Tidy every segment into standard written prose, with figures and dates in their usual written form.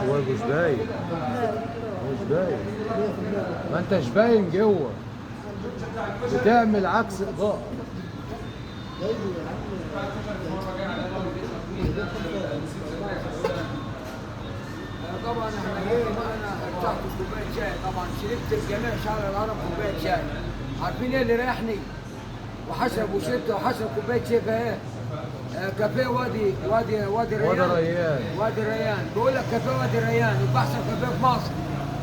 هو مش باين. مش باين. ما انتش باين جوه. بتعمل عكس اضاءة. طبعا احنا جايين انا ارتحت كوبايه شاي، طبعا شربت الجميع شارع الهرم كوبايه شاي. عارفين ايه اللي ريحني؟ وحشرب وشربت وحشرب كوبايه شاي ايه؟ كافيه وادي ريان. وادي ريان بيقول لك كافيه وادي ريان يبقى احسن كافيه في مصر.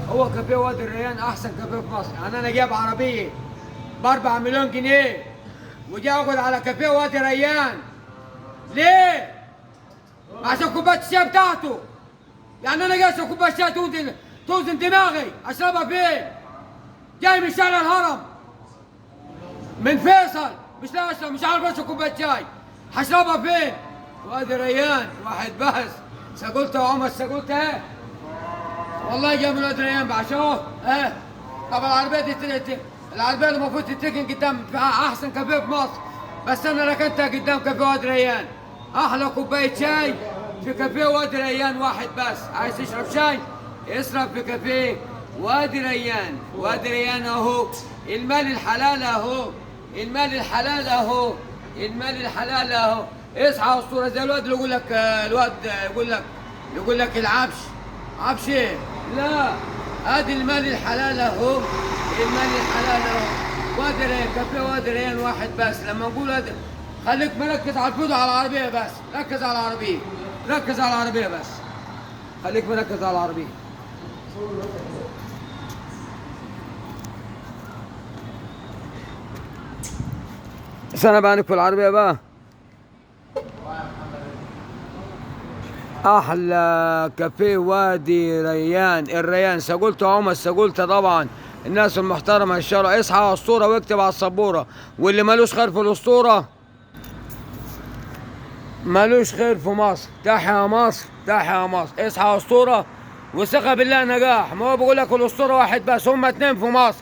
هو كافيه وادي ريان احسن كافيه في مصر. يعني انا جايب عربيه ب 4 مليون جنيه وجاي اقعد على كافيه وادي ريان. ليه؟ عشان كوبايه الشاي بتاعته. يعني انا جاي اشرب كوبايه شاي توزن دماغي، اشربها فين؟ جاي من شارع الهرم من فيصل، مش لا اشرب، مش عارف اشرب كوبايه شاي، هشربها فين؟ وادي ريان واحد بس. سقلت يا عمر، سقلت ايه؟ والله جاي من وادي ريان بعشقه ايه؟ طب العربيه دي العربيه اللي المفروض تتركن قدام في احسن كافيه في مصر، بس انا ركنتها قدام كافيه وادي ريان. احلى كوبايه شاي في كافيه وادي ريان واحد بس. عايز تشرب شاي؟ اشرب في كافيه وادي ريان. وادي ريان اهو، المال الحلال اهو، المال الحلال اهو، المال الحلال اهو. اصحى اسطوره زي الواد اللي يقول لك يقول لك العبش. عبش ايه؟ لا، ادي المال الحلال اهو، المال الحلال اهو. وادي ريان، كافيه وادي ريان واحد بس. لما نقول خليك مركز على الفيديو على العربيه بس، ركز على العربيه، ركز على العربيه بس، خليك مركز على العربيه. سنة بقى في العربية بقى. أحلى كافيه وادي ريان. الريان سقولته عمر، سقولته طبعا الناس المحترمة الشارع. اصحى على الأسطورة واكتب على السبورة، واللي مالوش خير في الأسطورة مالوش خير في مصر. تحيا مصر، تحيا مصر. اصحى على الأسطورة وثقة بالله نجاح. ما هو بقول لك الأسطورة واحد بس، هم اتنين في مصر،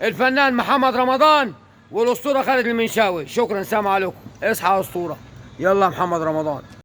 الفنان محمد رمضان والأسطورة خالد المنشاوي. شكرا، سلام عليكم. اصحى على الأسطورة. يلا محمد رمضان.